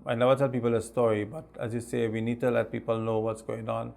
I never tell people a story, but as you say, we need to let people know what's going on.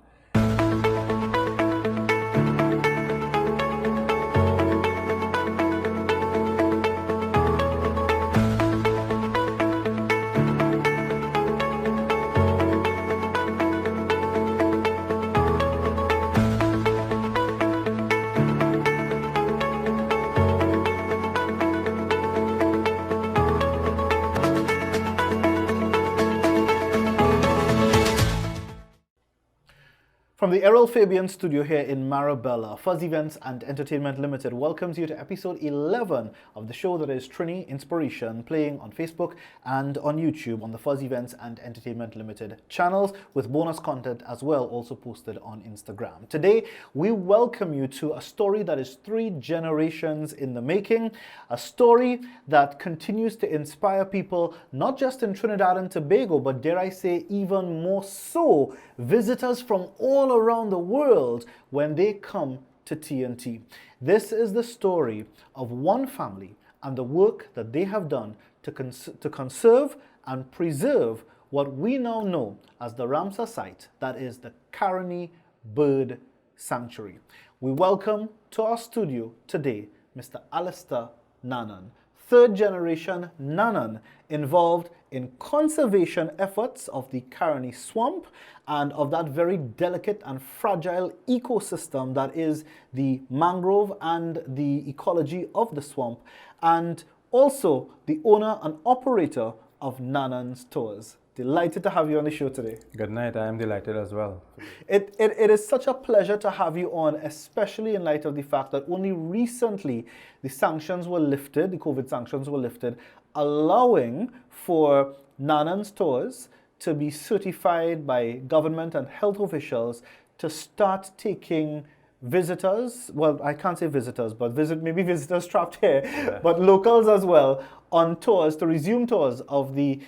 From the Errol Fabian studio here in Marabella, Fuzz Events and Entertainment Limited welcomes you to episode 11 of the show that is Trini Inspiration, playing on Facebook and on YouTube on the Fuzz Events and Entertainment Limited channels, with bonus content as well also posted on Instagram. Today, we welcome you to a story that is 3 generations in the making, a story that continues to inspire people, not just in Trinidad and Tobago, but dare I say even more so, visitors from all around the world when they come to TNT. This is the story of one family and the work that they have done to conserve and preserve what we now know as the Ramsar site, that is the Caroni Bird Sanctuary. We welcome to our studio today Mr. Alister Nanan, 3rd generation Nanan, involved in conservation efforts of the Caroni Swamp and of that very delicate and fragile ecosystem that is the mangrove and the ecology of the swamp, and also the owner and operator of Nanan's Tours. Delighted to have you on the show today. Good night. I am delighted as well. It is such a pleasure to have you on, especially in light of the fact that only recently the sanctions were lifted, the COVID sanctions were lifted, allowing for Nanan's Tours to be certified by government and health officials to start taking visitors, well, I can't say visitors, but maybe visitors trapped here, yeah, but locals as well, on tours, to resume tours of the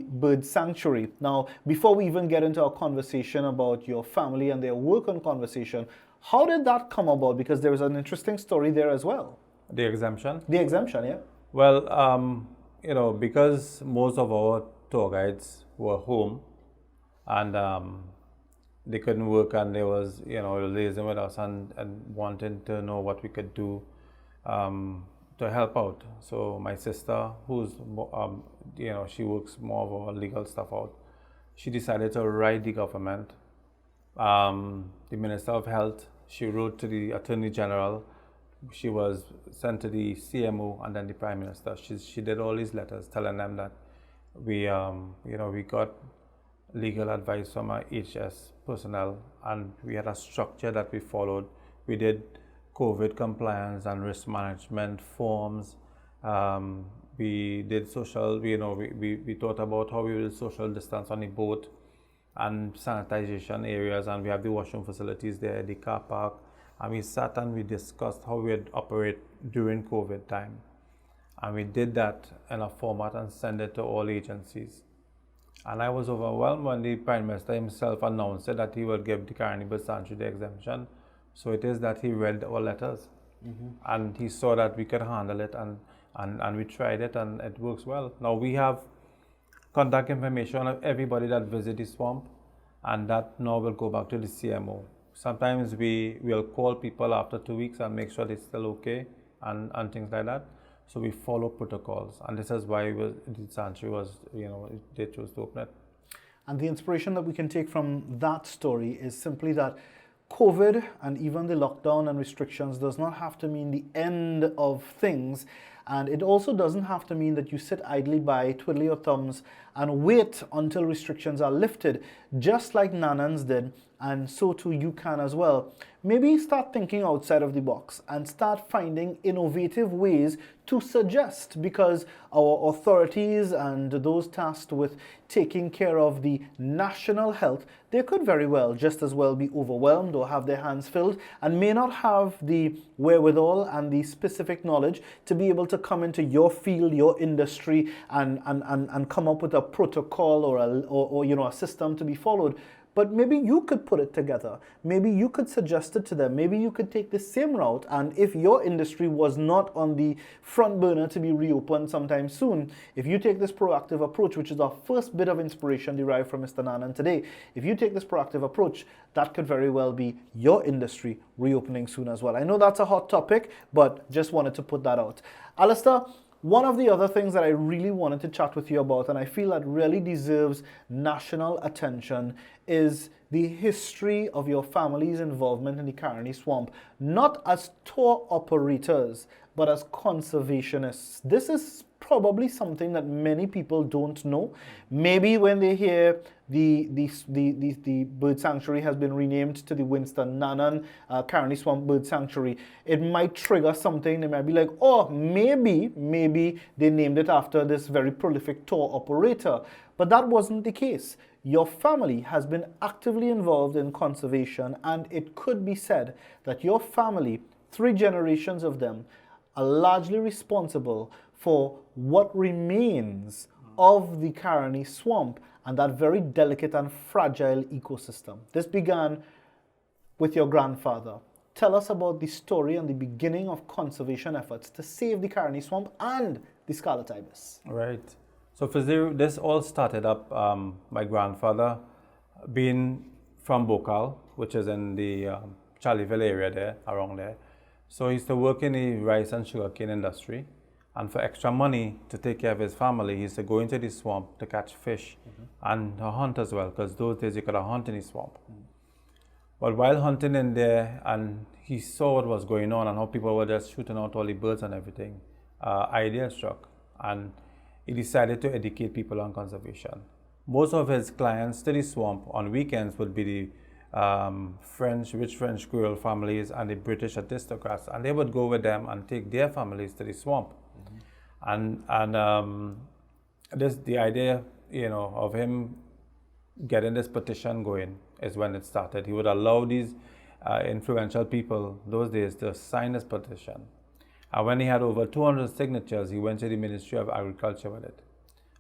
bird sanctuary. Now, before we even get into a conversation about your family and their work on conservation, how did that come about? Because there is an interesting story there as well. The exemption? The exemption, yeah. Well, because most of our tour guides were home and they couldn't work, and they was, liaising with us and wanting to know what we could do to help out. So my sister, who's, she works more of our legal stuff out, she decided to write the government, the Minister of Health. She wrote to the Attorney General. She was sent to the CMO and then the Prime Minister. She did all these letters telling them that we got legal advice from our HS personnel, and we had a structure that we followed. We did COVID compliance and risk management forms. We did social, we thought about how we will social distance on the boat and sanitization areas, and we have the washroom facilities there, the car park, and we sat and we discussed how we would operate during COVID time. And we did that in a format and sent it to all agencies. And I was overwhelmed when the Prime Minister himself announced that he would give the Caroni Bird Sanctuary the exemption. So it is that he read our letters, and he saw that we could handle it, and we tried it, and it works well. Now we have contact information of everybody that visits the swamp, and that now will go back to the CMO. Sometimes we will call people after 2 weeks and make sure they're still okay, and things like that. So we follow protocols, and this is why the sanctuary was, they chose to open it. And the inspiration that we can take from that story is simply that COVID and even the lockdown and restrictions does not have to mean the end of things. And it also doesn't have to mean that you sit idly by, twiddle your thumbs, and wait until restrictions are lifted, just like Nanans did, and so too you can as well. Maybe start thinking outside of the box and start finding innovative ways to suggest, because our authorities and those tasked with taking care of the national health, they could very well just as well be overwhelmed or have their hands filled and may not have the wherewithal and the specific knowledge to be able to come into your field, your industry, and come up with a protocol or a system to be followed. but maybe you could put it together. Maybe you could suggest it to them. Maybe you could take the same route, and if your industry was not on the front burner to be reopened sometime soon, if you take this proactive approach, which is our first bit of inspiration derived from Mr. Nanan today, if you take this proactive approach, that could very well be your industry reopening soon as well. I know that's a hot topic, but just wanted to put that out. Alister, one of the other things that I really wanted to chat with you about, and I feel that really deserves national attention, is the history of your family's involvement in the Caroni Swamp, not as tour operators, but as conservationists. This is probably something that many people don't know. Maybe when they hear the bird sanctuary has been renamed to the Winston Nanan Caroni Swamp Bird Sanctuary, it might trigger something. They might be like, oh, maybe they named it after this very prolific tour operator. But that wasn't the case. Your family has been actively involved in conservation, and it could be said that your family, 3 generations of them, are largely responsible for what remains of the Caroni Swamp and that very delicate and fragile ecosystem. This began with your grandfather. Tell us about the story and the beginning of conservation efforts to save the Caroni Swamp and the scarlet ibis. Right. So Fazeer, this all started up, my grandfather being from Bokal, which is in the Charleville area there, around there. So he used to work in the rice and sugarcane industry. And for extra money to take care of his family, he used to go into the swamp to catch fish and hunt as well, because those days you could hunt in the swamp. But while hunting in there, and he saw what was going on and how people were just shooting out all the birds and everything, idea struck, and he decided to educate people on conservation. Most of his clients to the swamp on weekends would be the rich French Creole families and the British aristocrats, and they would go with them and take their families to the swamp. And the idea, of him getting this petition going is when it started. He would allow these influential people those days to sign this petition. And when he had over 200 signatures, he went to the Ministry of Agriculture with it.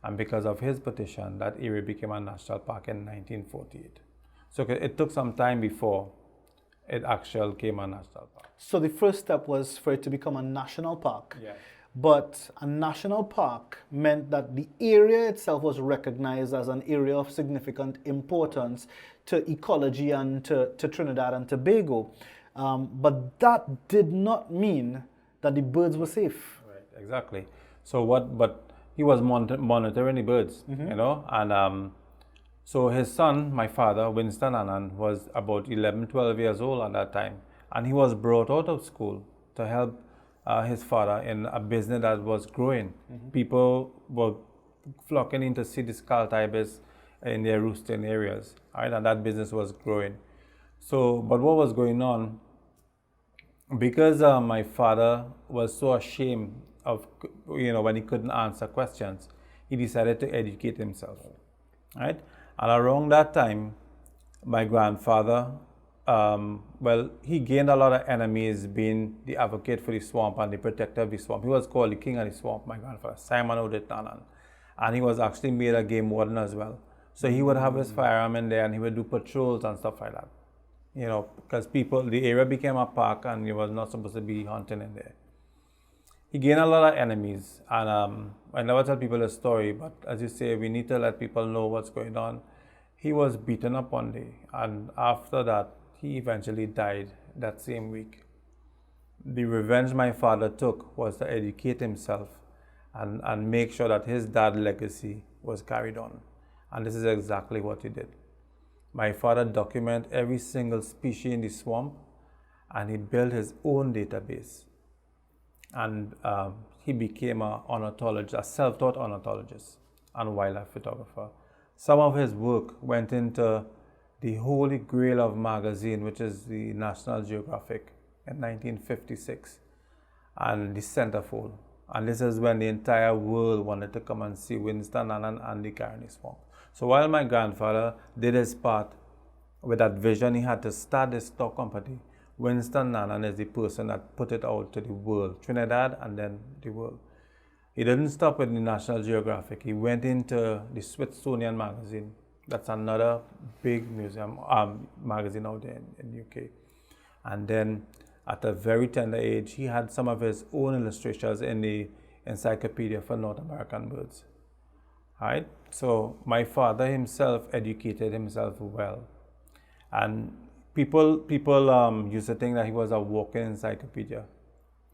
And because of his petition, that area became a national park in 1948. So it took some time before it actually became a national park. So the first step was for it to become a national park. Yeah. But a national park meant that the area itself was recognized as an area of significant importance to ecology and to Trinidad and Tobago. But that did not mean that the birds were safe. Right, exactly. So but he was monitoring the birds, and so his son, my father, Winston Nanan, was about 11, 12 years old at that time. And he was brought out of school to help his father in a business that was growing. People were flocking in to see the scarlet ibis in their roosting areas, right? And that business was growing. So, but what was going on, because my father was so ashamed of, when he couldn't answer questions, he decided to educate himself, right? And around that time, my grandfather, he gained a lot of enemies being the advocate for the swamp and the protector of the swamp. He was called the king of the swamp, my grandfather, Simon Oudit Nanan. And he was actually made a game warden as well. So he would have his firearm in there and he would do patrols and stuff like that. Because the area became a park and he was not supposed to be hunting in there. He gained a lot of enemies, and I never tell people the story, but as you say, we need to let people know what's going on. He was beaten up one day, and after that, he eventually died that same week. The revenge my father took was to educate himself and make sure that his dad's legacy was carried on. And this is exactly what he did. My father documented every single species in the swamp, and he built his own database. And he became a self-taught ornithologist and wildlife photographer. Some of his work went into the Holy Grail of magazine, which is the National Geographic, in 1956, and the centerfold. And this is when the entire world wanted to come and see Winston Nanan and the Caroni Swamp. So while my grandfather did his part with that vision, he had to start this stock company. Winston Nanan is the person that put it out to the world, Trinidad and then the world. He didn't stop with the National Geographic. He went into the Smithsonian magazine That's another big museum magazine out there in UK. And then at a very tender age, he had some of his own illustrations in the Encyclopedia for North American Birds. Right? So my father himself educated himself well. And people used to think that he was a walking encyclopedia.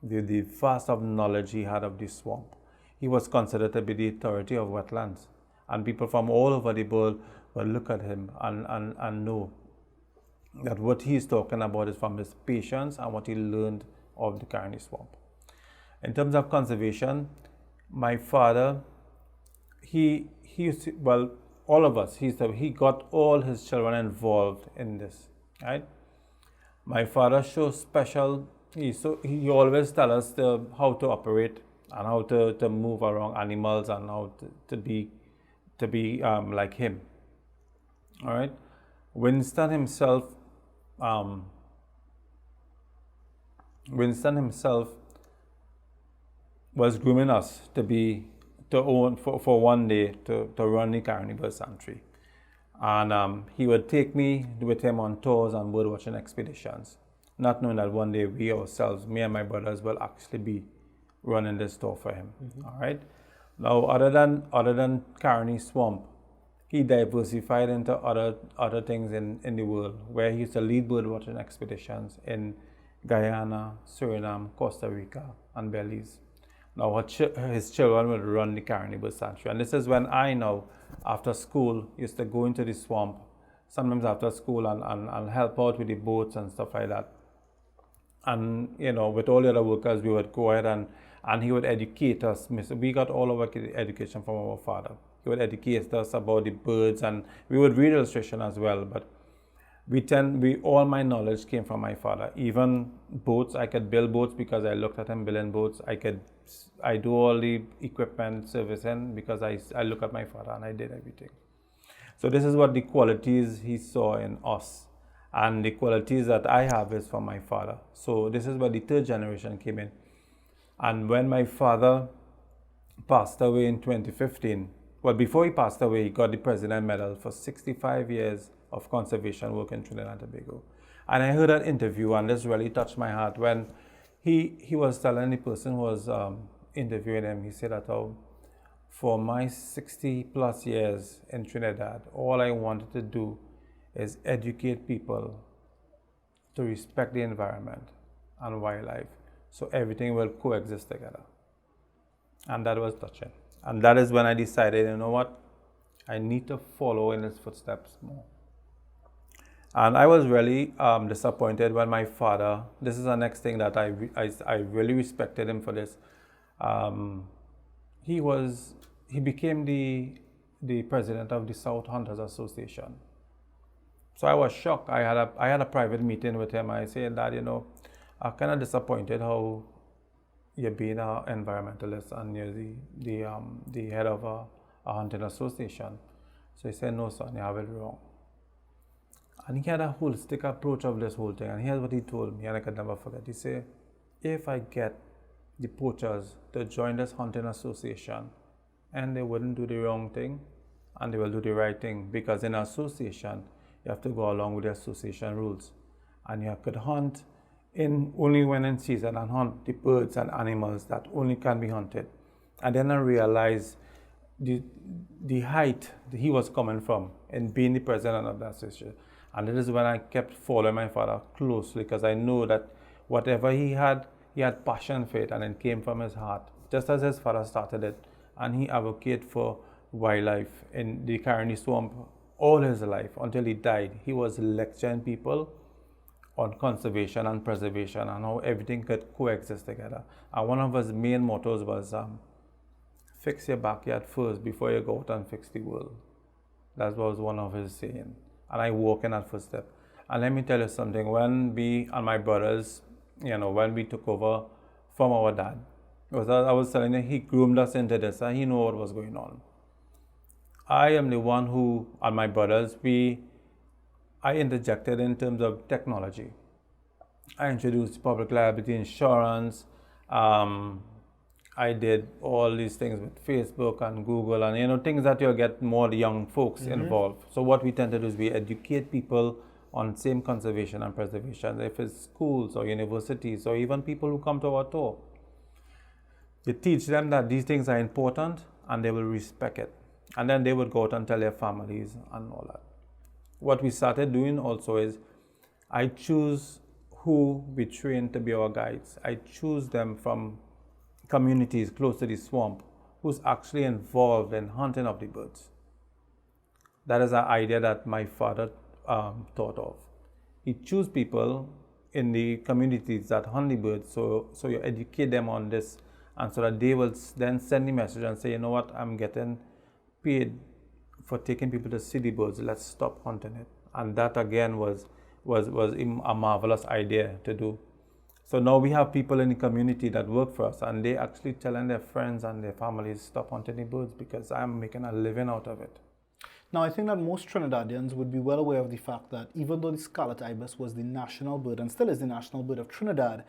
The vast of knowledge he had of the swamp. He was considered to be the authority of wetlands. And people from all over the world would look at him and know that what he's talking about is from his patience and what he learned of the Caroni Swamp. In terms of conservation, my father, he used to, well, all of us, he got all his children involved in this, right? My father shows special, he always tell us how to operate and how to move around animals and how to be like him. All right. Winston himself was grooming us to own for one day to run the Caroni Bird Sanctuary. And he would take me with him on tours and bird watching expeditions, not knowing that one day we ourselves, me and my brothers, will actually be running this tour for him. All right. Now, other than Caroni Swamp, he diversified into other things in the world, where he used to lead bird watching expeditions in Guyana, Suriname, Costa Rica, and Belize. Now, his children would run the Caroni Bird Sanctuary. And this is when I now, after school, used to go into the swamp, sometimes after school, and help out with the boats and stuff like that. And, with all the other workers, we would go ahead and he would educate us. We got all our education from our father. He would educate us about the birds, and we would read illustration as well. But all my knowledge came from my father. Even boats, I could build boats because I looked at him building boats. I do all the equipment servicing because I look at my father and I did everything. So this is what the qualities he saw in us, and the qualities that I have is from my father. So this is where the third generation came in. And when my father passed away in 2015, well, before he passed away, he got the President Medal for 65 years of conservation work in Trinidad and Tobago. And I heard an interview, and this really touched my heart, when he was telling the person who was interviewing him, he said that, for my 60 plus years in Trinidad, all I wanted to do is educate people to respect the environment and wildlife, so everything will coexist together. And that was touching. And that is when I decided, you know what, I need to follow in his footsteps more. And I was really disappointed when my father, this is the next thing that I really respected him for this. He became the president of the South Hunters Association. So I was shocked. I had a private meeting with him. I said that, I'm kind of disappointed how you're being an environmentalist and you're the head of a hunting association. So he said, no, son, you have it wrong. And he had a holistic approach of this whole thing. And here's what he told me, and I could never forget. He said, if I get the poachers to join this hunting association, and they wouldn't do the wrong thing, and they will do the right thing, because in an association, you have to go along with the association rules. And you could hunt only when in season, and hunt the birds and animals that only can be hunted. And then I realized the height that he was coming from in being the president of the association. And this is when I kept following my father closely, because I know that whatever he had passion for it, and it came from his heart, just as his father started it. And he advocated for wildlife in the Caroni Swamp all his life until he died. He was lecturing people on conservation and preservation and how everything could coexist together. And one of his main mottos was, fix your backyard first before you go out and fix the world. That was one of his saying. And I walk in that footstep. And let me tell you something, when we and my brothers, when we took over from our dad, I was telling you, he groomed us into this and he knew what was going on. I am the one who, and my brothers, I interjected in terms of technology. I introduced public liability insurance. I did all these things with Facebook and Google and, things that you'll get more young folks involved. So what we tend to do is we educate people on same conservation and preservation, if it's schools or universities or even people who come to our tour. You teach them that these things are important and they will respect it. And then they would go out and tell their families and all that. What we started doing also is I choose who we train to be our guides. I choose them from communities close to the swamp who's actually involved in hunting of the birds. That is an idea that my father thought of. He choose people in the communities that hunt the birds, so you educate them on this, and so that they will then send the message and say, you know what, I'm getting paid for taking people to see the birds, let's stop hunting it. And that again was a marvelous idea to do. So now we have people in the community that work for us, and they actually telling their friends and their families, stop hunting the birds because I'm making a living out of it. Now, I think that most Trinidadians would be well aware of the fact that even though the scarlet ibis was the national bird and still is the national bird of Trinidad,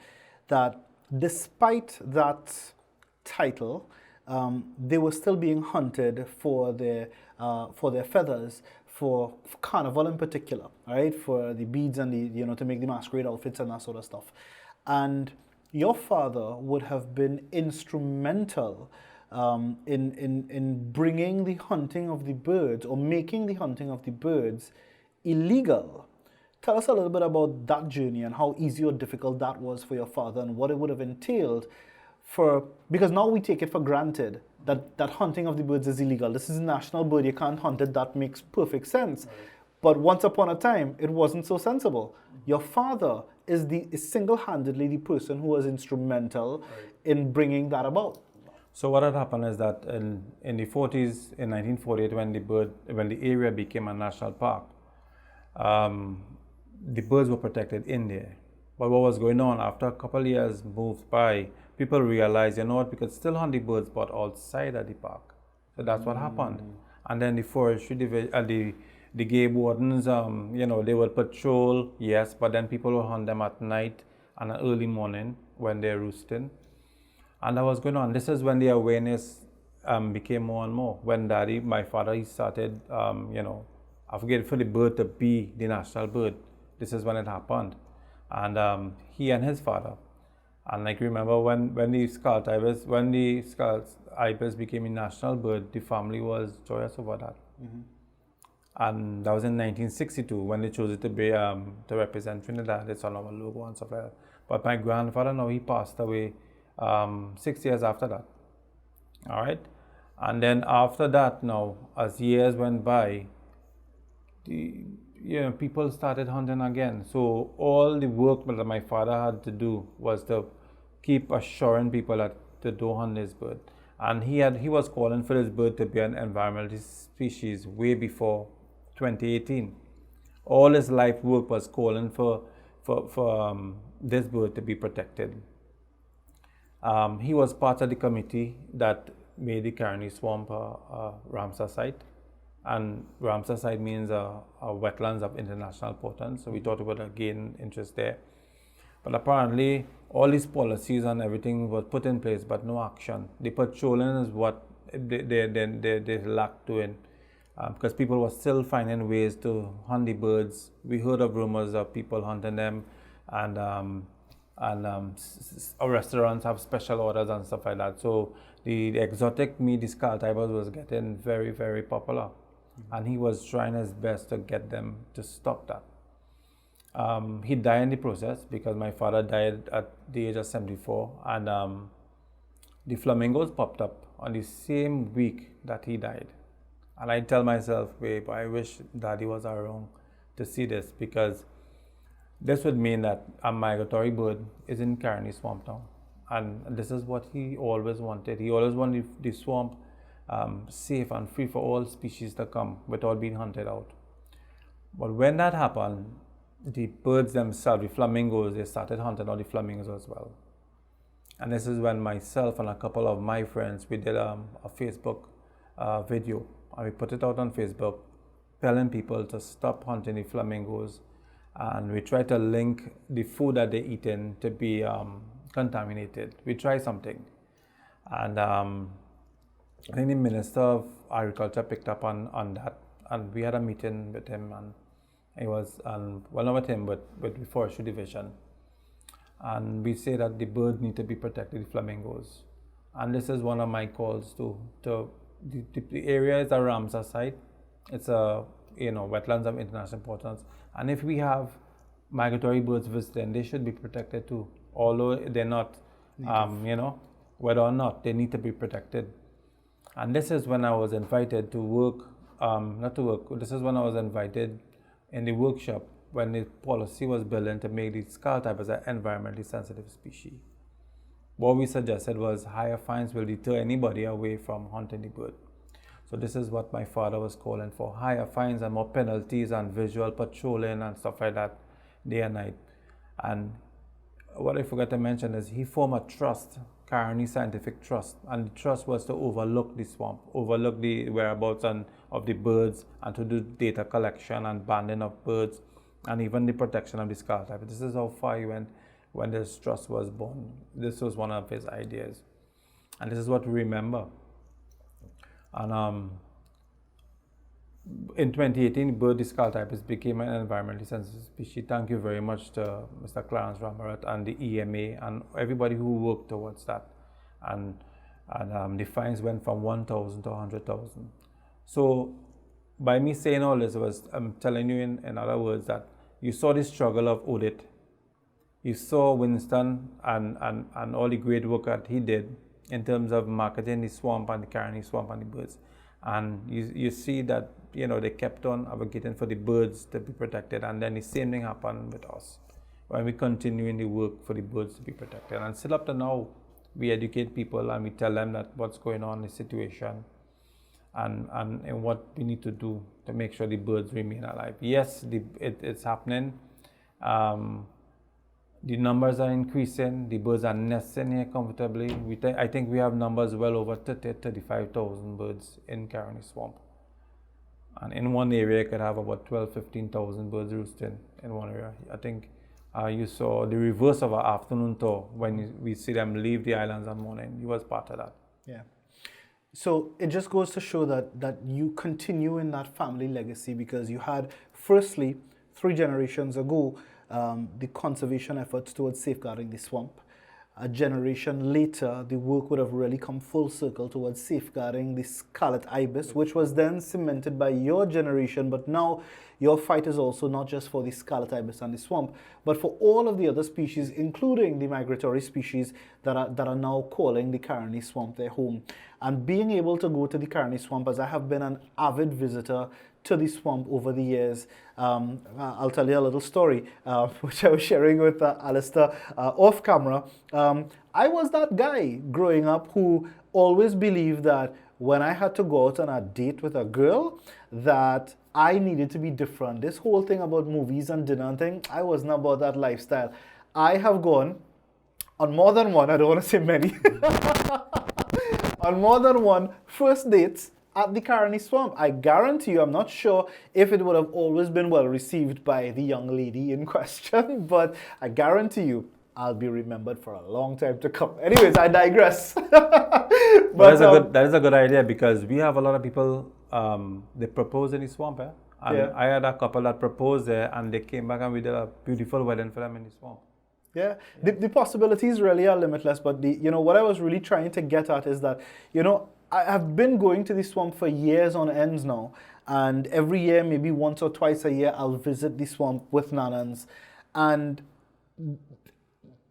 that despite that title, they were still being hunted for their feathers, for carnival in particular, right? For the beads and the to make the masquerade outfits and that sort of stuff. And your father would have been instrumental in bringing the hunting of the birds, or making the hunting of the birds illegal. Tell us a little bit about that journey and how easy or difficult that was for your father and what it would have entailed because now we take it for granted that hunting of the birds is illegal. This is a national bird, you can't hunt it, that makes perfect sense. Right. But once upon a time, it wasn't so sensible. Your father is single-handedly the person who was instrumental in bringing that about. So what had happened is that in the 40s, in 1948, when the area became a national park, the birds were protected in there. But what was going on, after a couple of years moved by, people realized, you know what, we could still hunt the birds, but outside of the park. So that's what happened. And then the forestry division, the game wardens, they would patrol, yes, but then people would hunt them at night and early morning when they're roosting. And that was going on. This is when the awareness became more and more. When my father, he started, advocating for the bird to be the national bird. This is when it happened. And he and his father. And like remember when the scarlet ibis became a national bird, the family was joyous over that. Mm-hmm. And that was in 1962 when they chose it to be to represent Trinidad. It's on our logo and stuff like that. But my grandfather, now he passed away 6 years after that. All right. And then after that, now as years went by, people started hunting again. So all the work that my father had to do was to keep assuring people that to don't hunt this bird. And he was calling for this bird to be an environmental species way before 2018. All his life work was calling for this bird to be protected. He was part of the committee that made the Caroni Swamp a Ramsar site. And Ramsar site means a wetlands of international importance. So we thought about gain interest there. But apparently, all these policies and everything was put in place, but no action. The patrolling is what they lacked doing. Because people were still finding ways to hunt the birds. We heard of rumors of people hunting them, and restaurants have special orders and stuff like that. So the exotic meat, the scarlet ibis, was getting very, very popular. Mm-hmm. And he was trying his best to get them to stop that. He died in the process because my father died at the age of 74, and the flamingos popped up on the same week that he died. And I tell myself, babe, I wish Daddy was around to see this, because this would mean that a migratory bird is in Caroni Swamp now. And this is what he always wanted. He always wanted the swamp safe and free for all species to come without being hunted out. But when that happened, the birds themselves, the flamingos, they started hunting out the flamingos as well. And this is when myself and a couple of my friends, we did a Facebook video. And we put it out on Facebook, telling people to stop hunting the flamingos. And we try to link the food that they're eating to be contaminated. We try something. And I think the Minister of Agriculture picked up on that, and we had a meeting with him, and he was, well, not with him, but with the Forestry Division. And we say that the birds need to be protected, the flamingos. And this is one of my calls to the area is a Ramsar site. It's a, wetlands of international importance. And if we have migratory birds visiting, they should be protected too. Although they're not, whether or not, they need to be protected. And this is when I was invited to work, this is when I was invited in the workshop when the policy was building to make the skull type as an environmentally sensitive species. What we suggested was higher fines will deter anybody away from hunting the bird. So this is what my father was calling for, higher fines and more penalties and visual patrolling and stuff like that, day and night. And what I forgot to mention is he formed a trust, Caroni Scientific Trust, and the trust was to overlook the swamp, overlook the whereabouts of the birds, and to do data collection and banding of birds, and even the protection of the skull type. This is how far he went when this trust was born. This was one of his ideas, and this is what we remember. And in 2018, bird skull types became an environmentally sensitive species. Thank you very much to Mr. Clarence Ramarat and the EMA and everybody who worked towards that. And the fines went from 1,000 to 100,000. So by me saying all this, I'm telling you in other words that you saw the struggle of Oudit. You saw Winston and all the great work that he did in terms of marketing the swamp and the Caroni Swamp and the birds. And you see that, they kept on advocating for the birds to be protected, and then the same thing happened with us when we continue in the work for the birds to be protected. And still up to now, we educate people and we tell them that what's going on in the situation and what we need to do to make sure the birds remain alive. Yes, it's happening. The numbers are increasing. The birds are nesting here comfortably. I think we have numbers well over 35,000 birds in Caroni Swamp. And in one area, you could have about 15,000 birds roosting in one area. I think you saw the reverse of our afternoon tour when we see them leave the islands on morning. You was part of that. Yeah. So it just goes to show that you continue in that family legacy, because you had, firstly, 3 generations ago, the conservation efforts towards safeguarding the swamp. A generation later, the work would have really come full circle towards safeguarding the scarlet ibis, which was then cemented by your generation. But now your fight is also not just for the scarlet ibis and the swamp, but for all of the other species, including the migratory species that are now calling the Caroni Swamp their home. And being able to go to the Caroni Swamp, as I have been an avid visitor to the swamp over the years. I'll tell you a little story, which I was sharing with Alister off camera. I was that guy growing up who always believed that when I had to go out on a date with a girl, that I needed to be different. This whole thing about movies and dinner and thing, I wasn't about that lifestyle. I have gone on more than one, I don't want to say many, on more than one first dates at the Caroni Swamp. I guarantee you, I'm not sure if it would have always been well received by the young lady in question, but I guarantee you, I'll be remembered for a long time to come. Anyways, I digress. But that is a good idea, because we have a lot of people, they propose in the swamp, eh? And yeah. I had a couple that proposed there, and they came back and we did a beautiful wedding for them in the swamp. Yeah, the possibilities really are limitless, but what I was really trying to get at is that, I have been going to the swamp for years on ends now, and every year, maybe once or twice a year, I'll visit the swamp with Nanans. And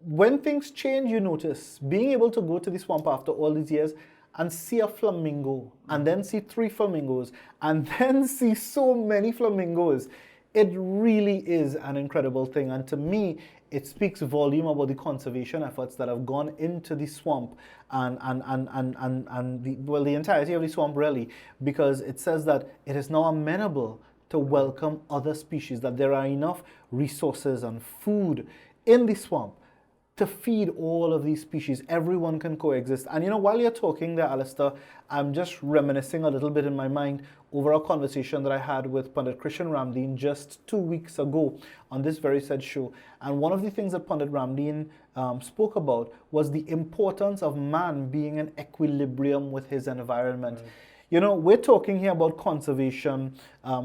when things change, you notice being able to go to the swamp after all these years and see a flamingo, and then see 3 flamingos, and then see so many flamingos, it really is an incredible thing. And to me, it speaks volume about the conservation efforts that have gone into the swamp and the entirety of the swamp, really, because it says that it is now amenable to welcome other species, that there are enough resources and food in the swamp to feed all of these species. Everyone can coexist. And you know, while you're talking there, Alister, I'm just reminiscing a little bit in my mind over a conversation that I had with Pandit Krishan Ramdeen just 2 weeks ago on this very said show. And one of the things that Pandit Ramdeen spoke about was the importance of man being in equilibrium with his environment. You know, we're talking here about conservation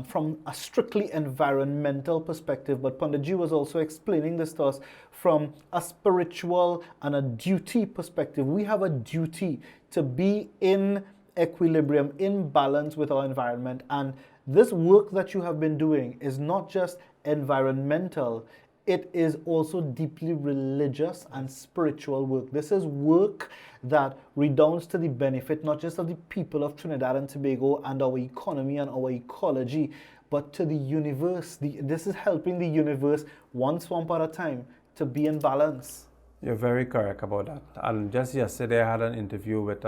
from a strictly environmental perspective, but Panditji was also explaining this to us from a spiritual and a duty perspective. We have a duty to be in equilibrium, in balance with our environment. And this work that you have been doing is not just environmental, it is also deeply religious and spiritual work. This is work that redounds to the benefit not just of the people of Trinidad and Tobago and our economy and our ecology, but to the universe. This is helping the universe, one swamp at a time, to be in balance. You're very correct about that. And just yesterday I had an interview with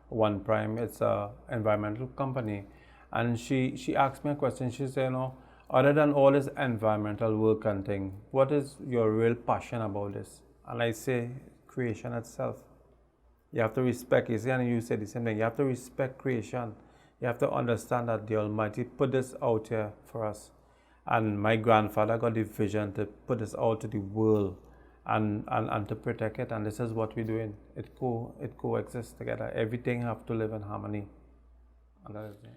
One Prime. It's an environmental company. And she asked me a question. She said, you know, other than all this environmental work and thing, what is your real passion about this? And I say, creation itself. You have to respect, you see, and you said the same thing, you have to respect creation. You have to understand that the Almighty put this out here for us. And my grandfather got the vision to put this out to the world and to protect it. And this is what we're doing. It coexists together. Everything have to live in harmony. And that is it.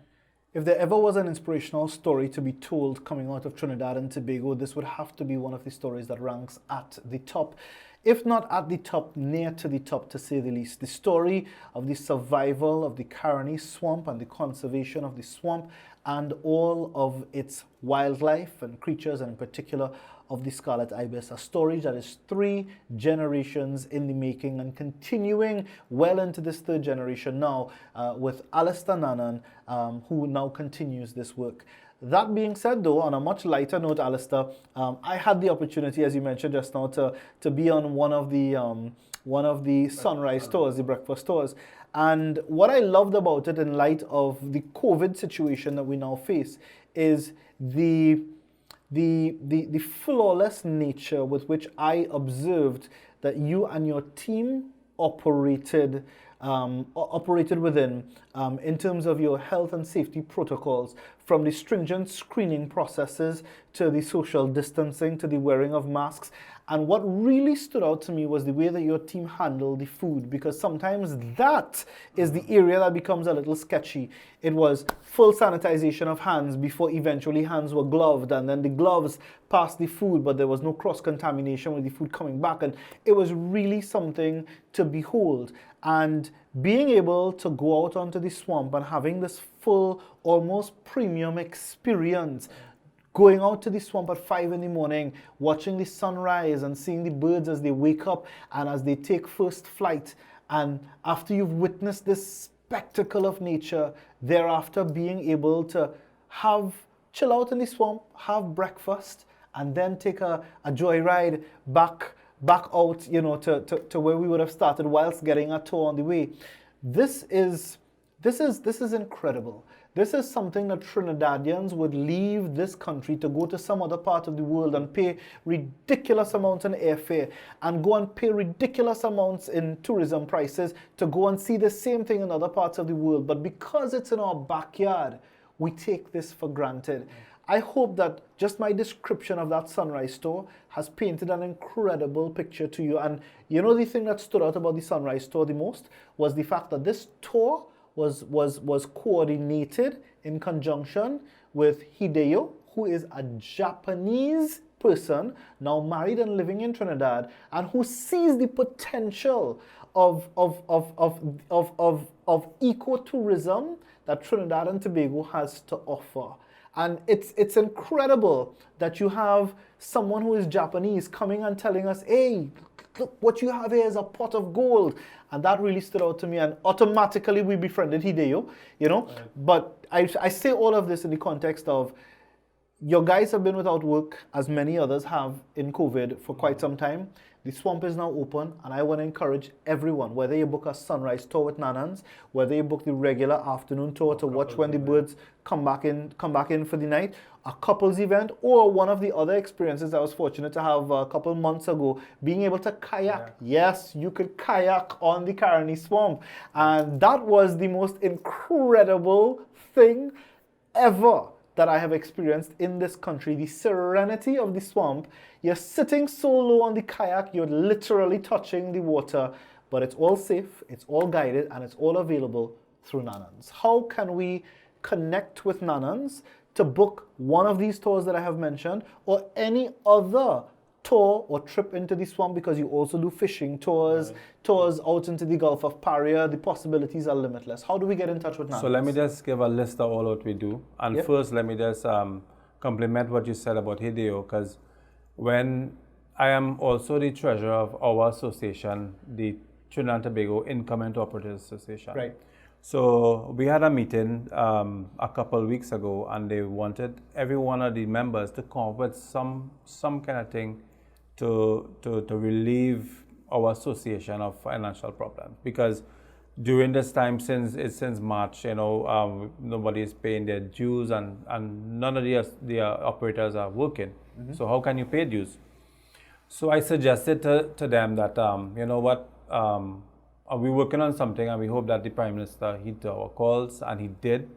If there ever was an inspirational story to be told coming out of Trinidad and Tobago, this would have to be one of the stories that ranks at the top. If not at the top, near to the top, to say the least. The story of the survival of the Caroni Swamp and the conservation of the swamp and all of its wildlife and creatures, and in particular of the scarlet ibis. A story that is 3 generations in the making and continuing well into this 3rd generation now with Alister Nanan, who now continues this work. That being said, though, on a much lighter note, Alister, I had the opportunity, as you mentioned just now, to be on one of the sunrise tours, the breakfast tours. And what I loved about it in light of the COVID situation that we now face is the flawless nature with which I observed that you and your team operated within in terms of your health and safety protocols, from the stringent screening processes to the social distancing to the wearing of masks. And what really stood out to me was the way that your team handled the food, because sometimes that is the area that becomes a little sketchy. It was full sanitization of hands before eventually hands were gloved, and then the gloves passed the food, but there was no cross-contamination with the food coming back. And it was really something to behold. And being able to go out onto the swamp and having this full, almost premium experience, going out to the swamp at 5 in the morning, watching the sunrise and seeing the birds as they wake up and as they take first flight. And after you've witnessed this spectacle of nature, thereafter being able to chill out in the swamp, have breakfast, and then take a joyride back out, you know, to where we would have started whilst getting a tour on the way. This is incredible. This is something that Trinidadians would leave this country to go to some other part of the world and pay ridiculous amounts in airfare and go and pay ridiculous amounts in tourism prices to go and see the same thing in other parts of the world. But because it's in our backyard, we take this for granted. I hope that just my description of that sunrise tour has painted an incredible picture to you. And you know, the thing that stood out about the sunrise tour the most was the fact that this tour was coordinated in conjunction with Hideo, who is a Japanese person now married and living in Trinidad, and who sees the potential of ecotourism that Trinidad and Tobago has to offer. And it's incredible that you have someone who is Japanese coming and telling us, hey, look, what you have here is a pot of gold. And that really stood out to me, and automatically we befriended Hideo, you know. Right. But I say all of this in the context of your guys have been without work, as many others have in COVID for quite some time. The swamp is now open, and I want to encourage everyone, whether you book a sunrise tour with Nanans, whether you book the regular afternoon tour to watch when the birds come back in for the night, a couples event, or one of the other experiences I was fortunate to have a couple months ago, being able to kayak. Yeah. Yes, you could kayak on the Caroni Swamp, and that was the most incredible thing ever that I have experienced in this country. The serenity of the swamp. You're sitting so low on the kayak, you're literally touching the water, but it's all safe, it's all guided, and it's all available through Nanans. How can we connect with Nanans to book one of these tours that I have mentioned, or any other tour or trip into the swamp, because you also do fishing tours, tours out into the Gulf of Paria? The possibilities are limitless. How do we get in touch with Nanans? So let me just give a list of all what we do. And first, let me just compliment what you said about Hideo, because when I am also the treasurer of our association, the Trinidad Tobago Income and Operators Association. Right. So we had a meeting a couple of weeks ago, and they wanted every one of the members to come up with some kind of thing to relieve our association of financial problems. Because during this time, since March, nobody is paying their dues, and none of the operators are working. Mm-hmm. So how can you pay dues? So I suggested to them that you know what, we're working on something, and we hope that the Prime Minister heed our calls, and he did.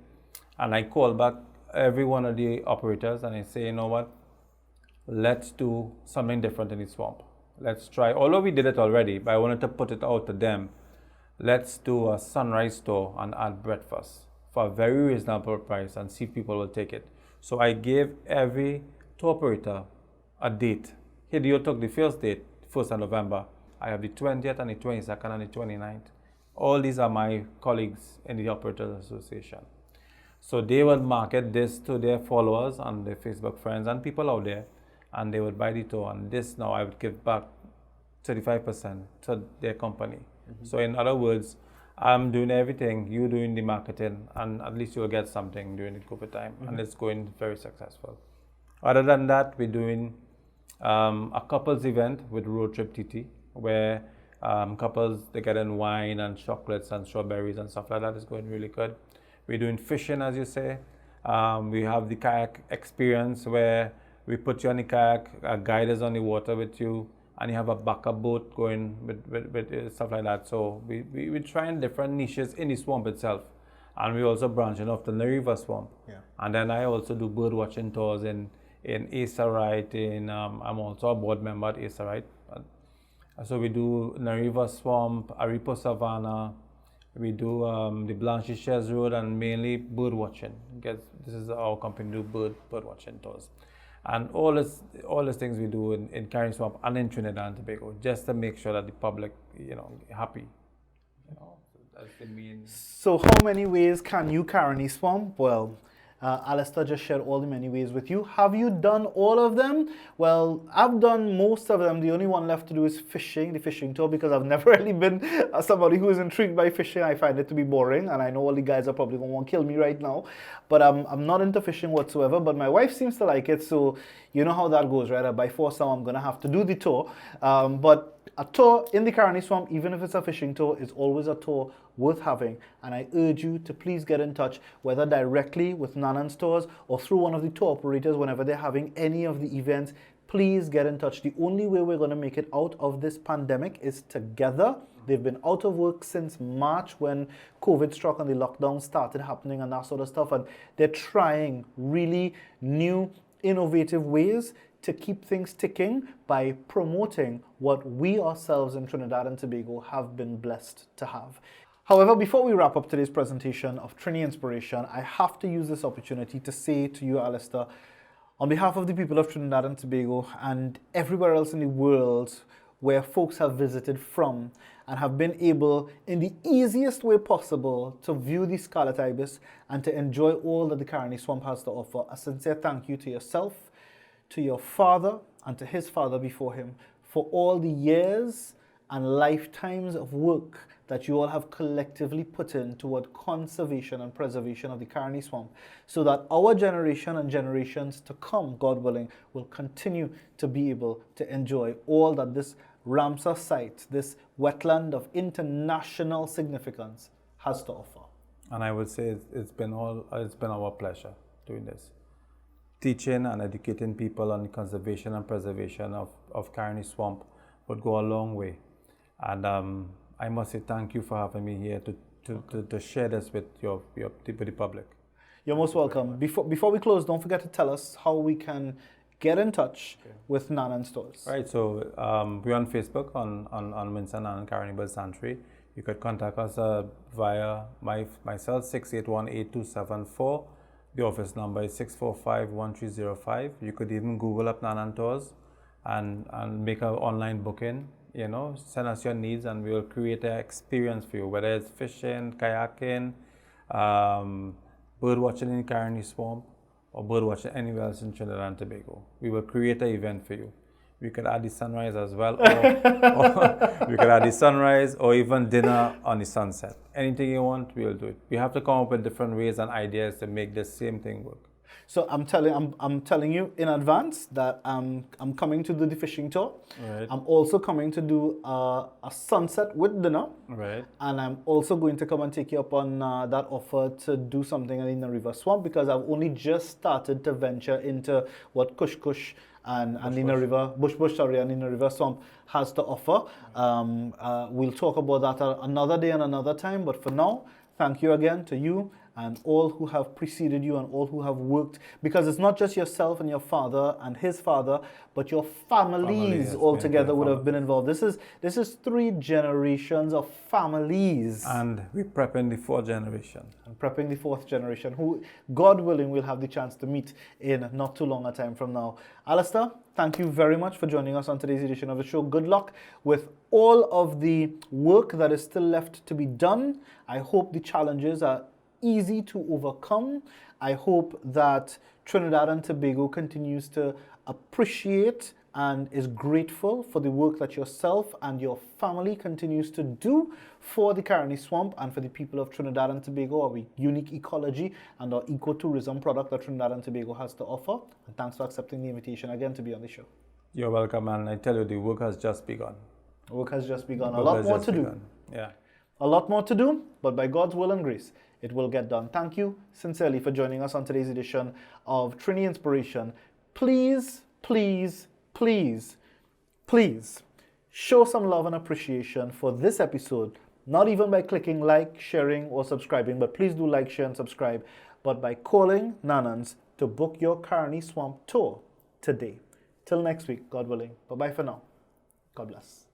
And I called back every one of the operators, and I say, you know what, let's do something different in the swamp. Let's try, although we did it already, but I wanted to put it out to them. Let's do a sunrise tour and add breakfast for a very reasonable price and see if people will take it. So I gave every tour operator a date. Hideo took the first date, 1st of November. I have the 20th and the 22nd and the 29th. All these are my colleagues in the Operators Association. So they would market this to their followers and their Facebook friends and people out there, and they would buy the tour. And this now I would give back 35% to their company. Mm-hmm. So in other words, I'm doing everything, you doing the marketing, and at least you'll get something during the COVID time. Mm-hmm. And it's going very successful. Other than that, we're doing a couples event with Road Trip TT, where couples, they get in wine and chocolates and strawberries and stuff like that. Is going really good. We're doing fishing, as you say. We have the kayak experience, where we put you on the kayak, a guide is on the water with you, and you have a backup boat going with stuff like that. So we're trying different niches in the swamp itself. And we're also branching off to the river swamp. Yeah. And then I also do bird watching tours in Acerite. I'm also a board member at Acerite. So we do Nariva Swamp, Aripo Savannah, we do the Blanchishes Road, and mainly bird watching. Because this is our company, do bird watching tours. And all these things we do in Caroni Swamp and in Trinidad and Tobago, just to make sure that the public, happy. That's the main. So how many ways can you Caroni Swamp? Well, Alister just shared all the many ways with you. Have you done all of them? Well, I've done most of them. The only one left to do is fishing, the fishing tour, because I've never really been somebody who is intrigued by fishing. I find it to be boring, and I know all the guys are probably going to want to kill me right now. But I'm not into fishing whatsoever, but my wife seems to like it, so you know how that goes, right? By force now I'm going to have to do the tour. But a tour in the Caroni Swamp, even if it's a fishing tour, is always a tour worth having, and I urge you to please get in touch, whether directly with Nanan's tours or through one of the tour operators whenever they're having any of the events. Please get in touch. The only way we're going to make it out of this pandemic is together. They've been out of work since March, when COVID struck and the lockdown started happening and that sort of stuff, and they're trying really new, innovative ways to keep things ticking by promoting what we ourselves in Trinidad and Tobago have been blessed to have. However, before we wrap up today's presentation of Trini Inspiration, I have to use this opportunity to say to you, Alister, on behalf of the people of Trinidad and Tobago and everywhere else in the world where folks have visited from and have been able, in the easiest way possible, to view the scarlet ibis and to enjoy all that the Caroni Swamp has to offer, a sincere thank you to yourself, to your father, and to his father before him, for all the years and lifetimes of work that you all have collectively put in toward conservation and preservation of the Caroni Swamp, so that our generation and generations to come, God willing, will continue to be able to enjoy all that this Ramsar site, this wetland of international significance, has to offer? And I would say it's been our pleasure doing this. Teaching and educating people on the conservation and preservation of Caroni Swamp would go a long way. And I must say thank you for having me here to share this with the public. You're most welcome. Before we close, don't forget to tell us how we can get in touch with Nanan Stores. Right, so we're on Facebook on Winston and Caroni Bird Sanctuary. You could contact us via my cell 681-8274. The office number is 645-1305. You could even Google up Nanan Tours and make an online booking. Send us your needs and we will create an experience for you, whether it's fishing, kayaking, bird watching in Caroni Swamp, or bird watching anywhere else in Trinidad and Tobago. We will create an event for you. We could add the sunrise as well, or we could add the sunrise or even dinner on the sunset. Anything you want, we'll do it. We have to come up with different ways and ideas to make the same thing work. So I'm telling you in advance that I'm coming to do the fishing tour. Right. I'm also coming to do a sunset with dinner. Right. And I'm also going to come and take you up on that offer to do something in the River Swamp, because I've only just started to venture into what Kush Kush and Lena River, and Lena River Swamp has to offer. We'll talk about that another day and another time. But for now, thank you again to you and all who have preceded you and all who have worked, because it's not just yourself and your father and his father, but your families altogether would have been involved. This is 3 generations of families. And we're prepping the 4th generation. And prepping the 4th generation, who, God willing, will have the chance to meet in not too long a time from now. Alister, thank you very much for joining us on today's edition of the show. Good luck with all of the work that is still left to be done. I hope the challenges are easy to overcome. I hope that Trinidad and Tobago continues to appreciate and is grateful for the work that yourself and your family continues to do for the Caroni Swamp and for the people of Trinidad and Tobago, our unique ecology and our ecotourism product that Trinidad and Tobago has to offer. And thanks for accepting the invitation again to be on the show. You're welcome, and I tell you, the work has just begun. Work has just begun. A lot more to do. Yeah. A lot more to do, but by God's will and grace, it will get done. Thank you sincerely for joining us on today's edition of Trini Inspiration. Please, please, please, please show some love and appreciation for this episode, not even by clicking like, sharing, or subscribing, but please do like, share, and subscribe, but by calling Nanans to book your Caroni Swamp tour today. Till next week, God willing. Bye-bye for now. God bless.